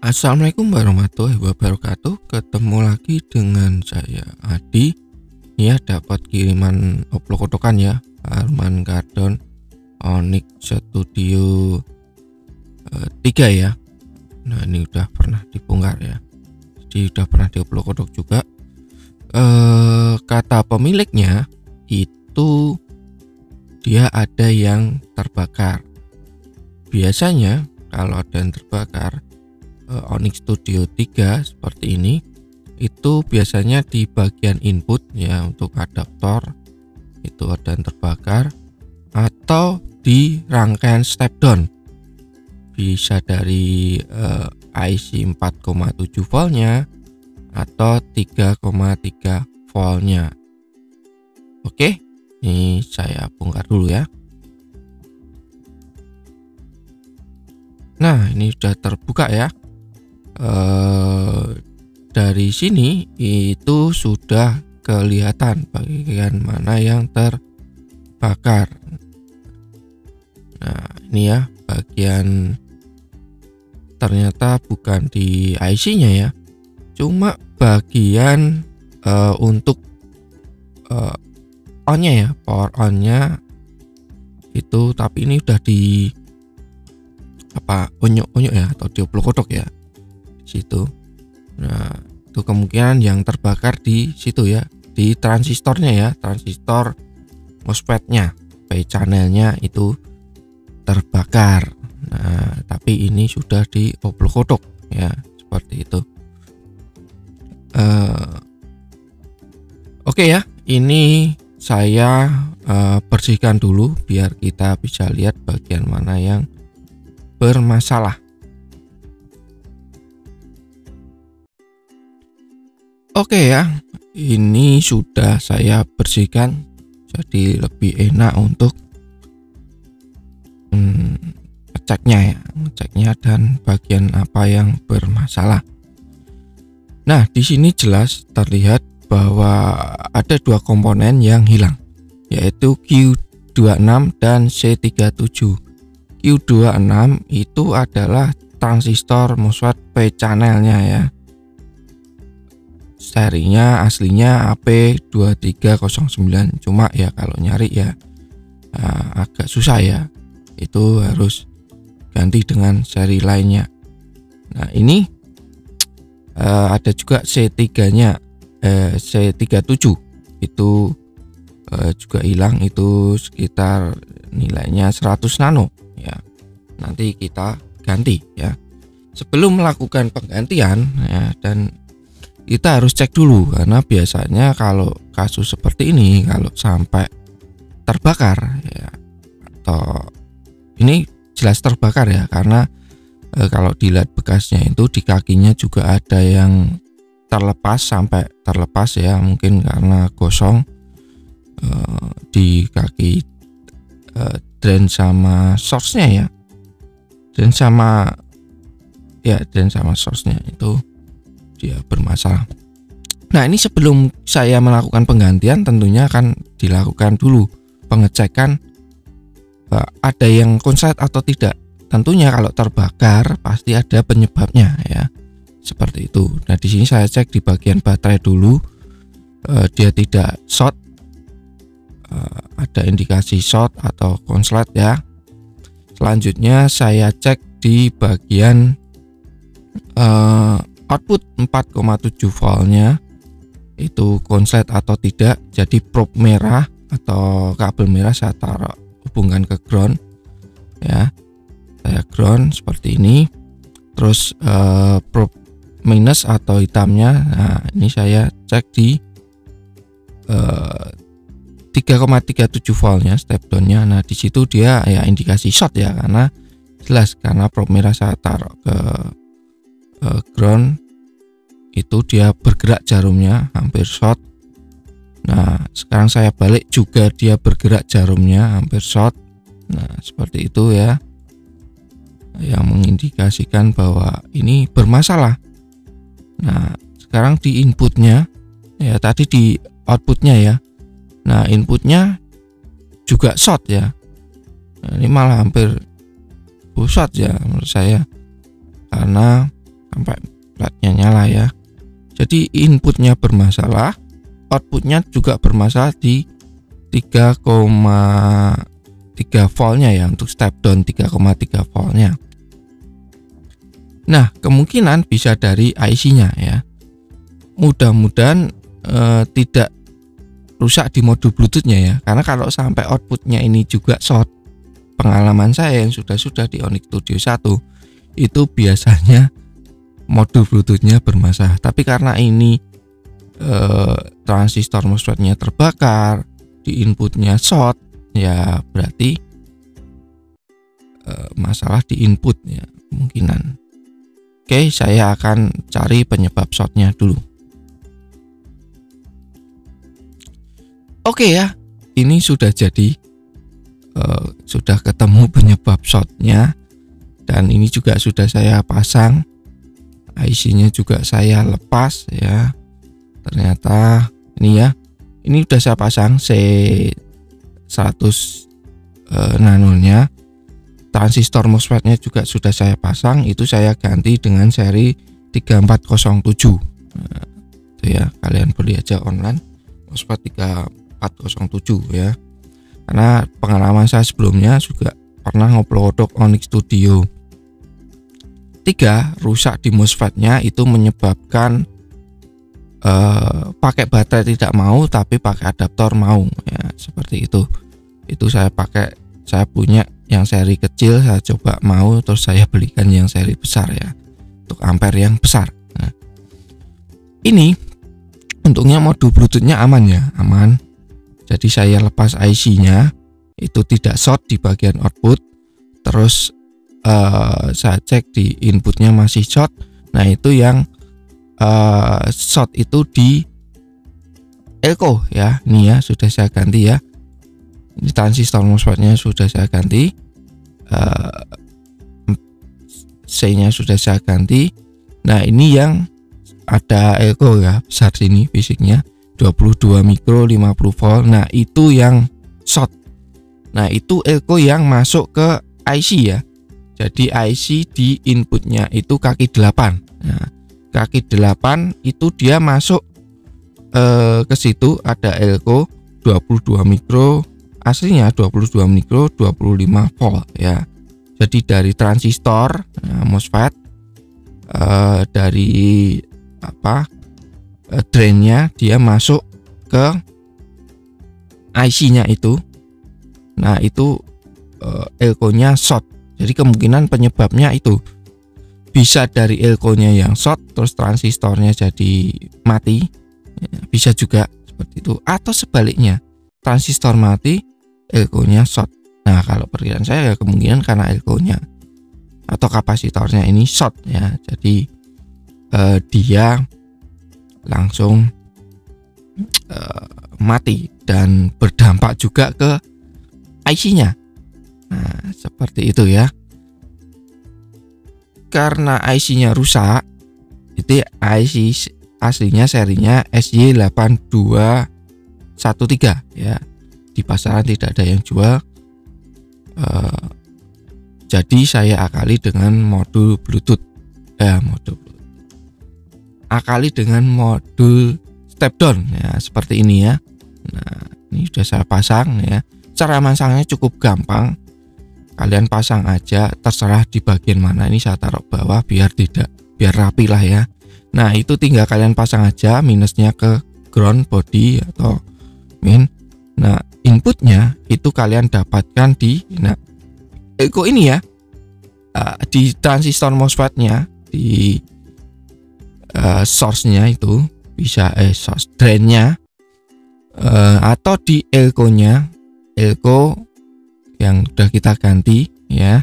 Assalamualaikum warahmatullahi wabarakatuh. Ketemu lagi dengan saya Adi. Ya, dapat kiriman oplok kotokan ya, Harman Kardon Onyx Studio 3 ya. Nah, ini udah pernah dibongkar ya. Jadi udah pernah dioplok kotok juga. Kata pemiliknya itu dia ada yang terbakar. Biasanya kalau ada yang terbakar Onyx Studio 3 seperti ini, itu biasanya di bagian input ya, untuk adaptor itu ada yang terbakar, atau di rangkaian step down, bisa dari IC 4,7 voltnya atau 3,3 voltnya. Oke, ini saya bongkar dulu ya. Nah, ini sudah terbuka ya. Dari sini itu sudah kelihatan bagian mana yang terbakar. Nah, ini ya, bagian ternyata bukan di IC-nya ya, cuma bagian untuk on-nya ya, power on-nya itu, tapi ini udah di onyok-onyok ya, atau dioplok kotok ya situ. Nah, itu kemungkinan yang terbakar di situ ya, di transistornya ya, transistor MOSFET-nya, P channelnya itu terbakar. Nah, tapi ini sudah dioplok kotok ya, seperti itu. Oke ya, ini saya bersihkan dulu biar kita bisa lihat bagian mana yang bermasalah. Oke ya, ini sudah saya bersihkan, jadi lebih enak untuk ngeceknya dan bagian apa yang bermasalah. Nah, di sini jelas terlihat bahwa ada dua komponen yang hilang, yaitu Q26 dan C37. Q26 itu adalah transistor MOSFET P channelnya ya. Serinya aslinya AP2309, cuma ya kalau nyari ya agak susah ya, itu harus ganti dengan seri lainnya. Nah, ini ada juga C3-nya, C37 itu juga hilang, itu sekitar nilainya 100 nano ya. Nanti kita ganti ya. Sebelum melakukan penggantian ya, dan kita harus cek dulu, karena biasanya kalau kasus seperti ini, kalau sampai terbakar ya, atau ini jelas terbakar ya, karena kalau dilihat bekasnya itu di kakinya juga ada yang terlepas, sampai terlepas ya, mungkin karena gosong di kaki drain sama source-nya ya, drain sama source-nya itu dia bermasalah. Nah, ini sebelum saya melakukan penggantian tentunya akan dilakukan dulu pengecekan ada yang konslet atau tidak. Tentunya kalau terbakar pasti ada penyebabnya ya, seperti itu. Nah, di sini saya cek di bagian baterai dulu, dia tidak short, ada indikasi short atau konslet ya. Selanjutnya saya cek di bagian output 4,7 voltnya itu konslet atau tidak. Jadi probe merah atau kabel merah saya taruh, hubungkan ke ground ya, saya ground seperti ini. Terus probe minus atau hitamnya, nah ini saya cek di 3,37 voltnya step downnya. Nah, di situ dia ya indikasi short ya, karena jelas karena probe merah saya taruh ke ground, itu dia bergerak jarumnya hampir short. Nah, sekarang saya balik juga dia bergerak jarumnya hampir short. Nah, seperti itu ya, yang mengindikasikan bahwa ini bermasalah. Nah, sekarang di inputnya ya, tadi di outputnya ya. Nah, inputnya juga short ya. Nah, ini malah hampir short ya menurut saya, karena sampai flatnya nyala ya. Jadi inputnya bermasalah, outputnya juga bermasalah di 3,3 voltnya ya, untuk step down 3,3 voltnya. Nah, kemungkinan bisa dari IC-nya ya. Mudah-mudahan tidak rusak di modul Bluetooth-nya ya. Karena kalau sampai outputnya ini juga short, pengalaman saya yang sudah di Onyx Studio 1 itu biasanya modul Bluetooth-nya bermasalah. Tapi karena ini transistor MOSFET-nya terbakar, di inputnya short, ya berarti masalah di input ya kemungkinan. Oke, saya akan cari penyebab shortnya dulu. Oke ya, ini sudah jadi, sudah ketemu penyebab shortnya, dan ini juga sudah saya pasang. IC-nya juga saya lepas ya. Ternyata ini ya, ini udah saya pasang C100 nanonya. Transistor MOSFET-nya juga sudah saya pasang, itu saya ganti dengan seri 3407. Nah, itu ya, kalian beli aja online MOSFET 3407 ya. Karena pengalaman saya sebelumnya juga pernah ngupload Onyx Studio 3 rusak di MOSFET-nya, itu menyebabkan pakai baterai tidak mau tapi pakai adaptor mau ya, seperti itu. Itu saya punya yang seri kecil, saya coba mau, terus saya belikan yang seri besar ya, untuk ampere yang besar. Nah, ini untungnya modul Bluetooth-nya aman ya, aman. Jadi saya lepas IC-nya, itu tidak short di bagian output. Terus saya cek di inputnya masih short. Nah, itu yang short itu di elko ya. Ini ya, sudah saya ganti ya. Ini transistor MOSFET-nya sudah saya ganti, C-nya sudah saya ganti. Nah, ini yang ada elko ya, besar sini fisiknya 22 mikro 50 volt. Nah, itu yang short. Nah, itu elko yang masuk ke IC ya. Jadi IC di inputnya itu kaki 8. Nah, kaki 8 itu dia masuk ke situ, ada elko 22 mikro, aslinya 22 mikro 25 volt ya. Jadi dari transistor MOSFET, dari drainnya dia masuk ke IC-nya itu. Nah, itu elko-nya short. Jadi kemungkinan penyebabnya itu bisa dari elko-nya yang short, terus transistornya jadi mati ya, bisa juga seperti itu, atau sebaliknya transistor mati, elko-nya short. Nah, kalau perkiraan saya ya kemungkinan karena elko-nya atau kapasitornya ini short ya. Jadi dia langsung mati dan berdampak juga ke IC-nya. Nah, seperti itu ya. Karena IC-nya rusak, itu IC aslinya serinya SY8213 ya. Di pasaran tidak ada yang jual. Jadi saya akali dengan modul Bluetooth. Akali dengan modul step down ya, seperti ini ya. Nah, ini sudah saya pasang ya. Cara masangnya cukup gampang. Kalian pasang aja, terserah di bagian mana. Ini saya taruh bawah biar rapi lah ya. Nah, itu tinggal kalian pasang aja, minusnya ke ground, body atau main. Nah, inputnya itu kalian dapatkan di elko ini ya, di transistor MOSFET-nya, di source-nya itu bisa source drain-nya, atau di elko-nya, elko yang sudah kita ganti ya,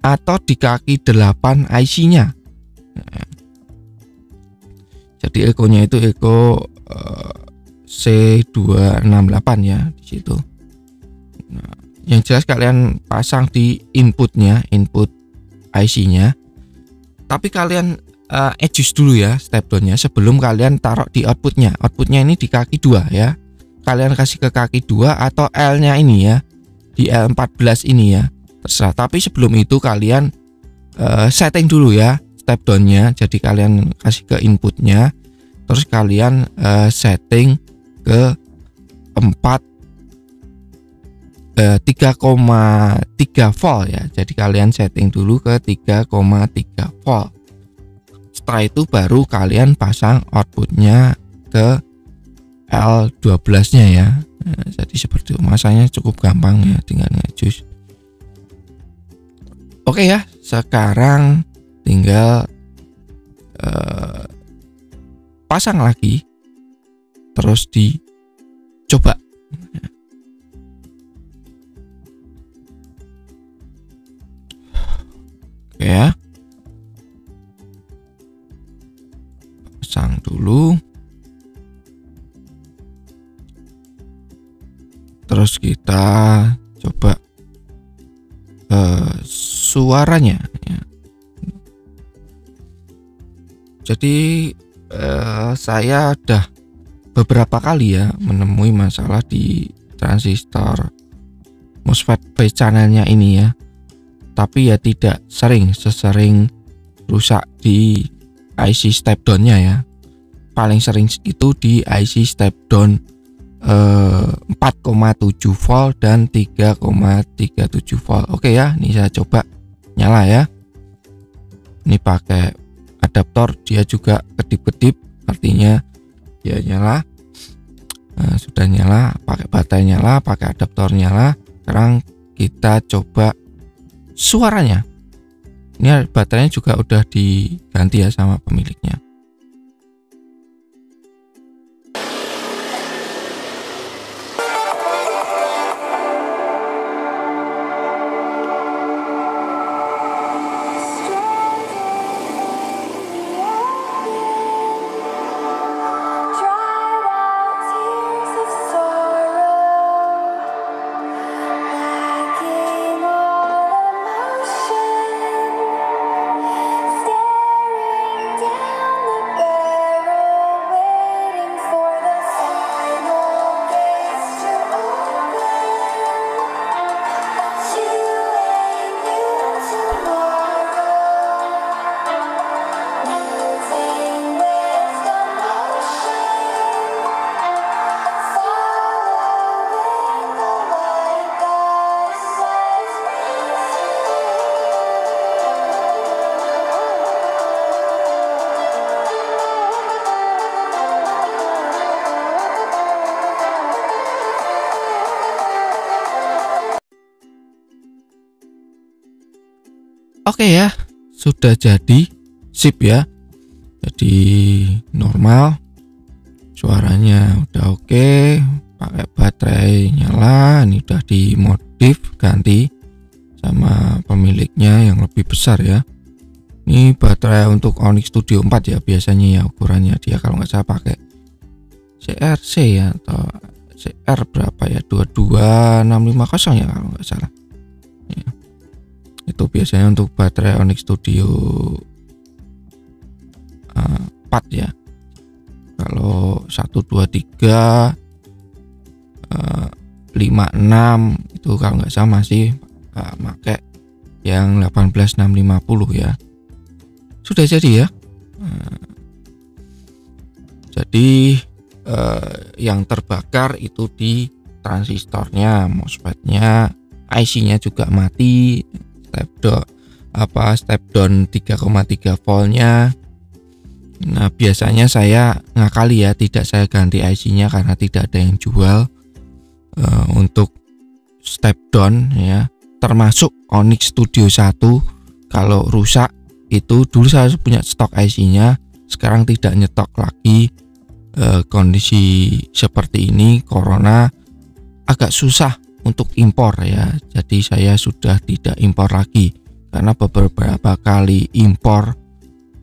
atau di kaki 8 IC-nya. Jadi elko-nya itu elko C268 ya di situ. Nah, yang jelas kalian pasang di inputnya, input IC-nya. Tapi kalian adjust dulu ya step down-nya sebelum kalian taruh di outputnya. Outputnya ini di kaki 2 ya. Kalian kasih ke kaki 2 atau L-nya ini ya, di L14 ini ya, terserah. Tapi sebelum itu kalian setting dulu ya, step down-nya. Jadi kalian kasih ke inputnya, terus kalian setting ke 3,3 volt ya. Jadi kalian setting dulu ke 3,3 volt. Setelah itu baru kalian pasang outputnya ke L12-nya ya. Nah, jadi seperti itu, masanya cukup gampang ya, tinggal ngejus. Oke ya, sekarang tinggal pasang lagi, terus dicoba. Oke ya, pasang dulu. Terus kita coba suaranya ya. Jadi saya udah beberapa kali ya menemui masalah di transistor MOSFET base channelnya ini ya, tapi ya tidak sesering rusak di IC step down-nya ya. Paling sering itu di IC step down 4,7 volt dan 3,37 volt. Oke ya, ini saya coba nyala ya. Ini pakai adaptor, dia juga kedip-kedip, artinya dia nyala. Nah, sudah nyala, pakai baterai nyala, pakai adaptor nyala. Sekarang kita coba suaranya. Ini baterainya juga udah diganti ya sama pemiliknya. Oke ya, sudah jadi, sip ya. Jadi normal, suaranya udah oke, pakai baterai nyala. Ini udah dimodif, ganti sama pemiliknya yang lebih besar ya. Ini baterai untuk Onyx Studio 4 ya biasanya ya, ukurannya dia kalau nggak salah pakai CRC ya, atau CR berapa ya, 22650 ya kalau nggak salah ya. Itu biasanya untuk baterai Onyx Studio 4 ya. Kalau 123 56 itu kalau nggak salah masih pakai yang 18650 ya. Sudah jadi ya. Jadi yang terbakar itu di transistornya, MOSFET-nya, IC-nya juga mati. Step down 3,3 voltnya. Nah biasanya saya ngakali ya, tidak saya ganti IC-nya karena tidak ada yang jual untuk step down ya, termasuk Onyx Studio 1. Kalau rusak itu dulu saya punya stok IC-nya, sekarang tidak nyetok lagi. Kondisi seperti ini, corona, agak susah untuk impor ya. Jadi saya sudah tidak impor lagi karena beberapa kali impor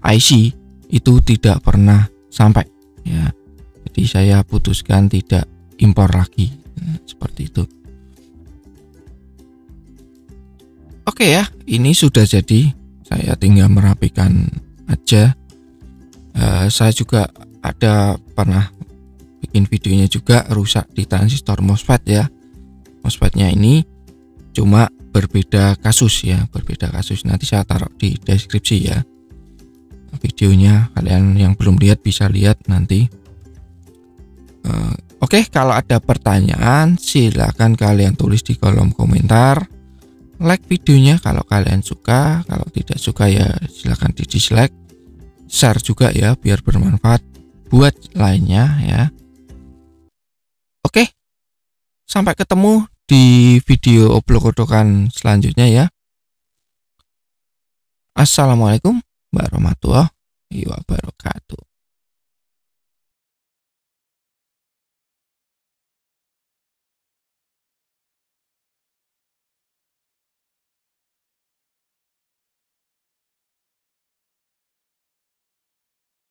IC itu tidak pernah sampai ya. Jadi saya putuskan tidak impor lagi. Seperti itu. Oke ya, ini sudah jadi. Saya tinggal merapikan aja. Saya juga ada pernah bikin videonya juga rusak di transistor MOSFET ya. MOSFET-nya ini cuma berbeda kasus ya, berbeda kasus. Nanti saya taruh di deskripsi ya. videonya. Kalian yang belum lihat bisa lihat nanti. Oke, kalau ada pertanyaan silahkan kalian tulis di kolom komentar. Like videonya kalau kalian suka, kalau tidak suka ya silahkan di dislike. Share juga ya biar bermanfaat buat lainnya ya. Oke, sampai ketemu di video oblok-oblokan selanjutnya ya. Assalamualaikum warahmatullahi wabarakatuh.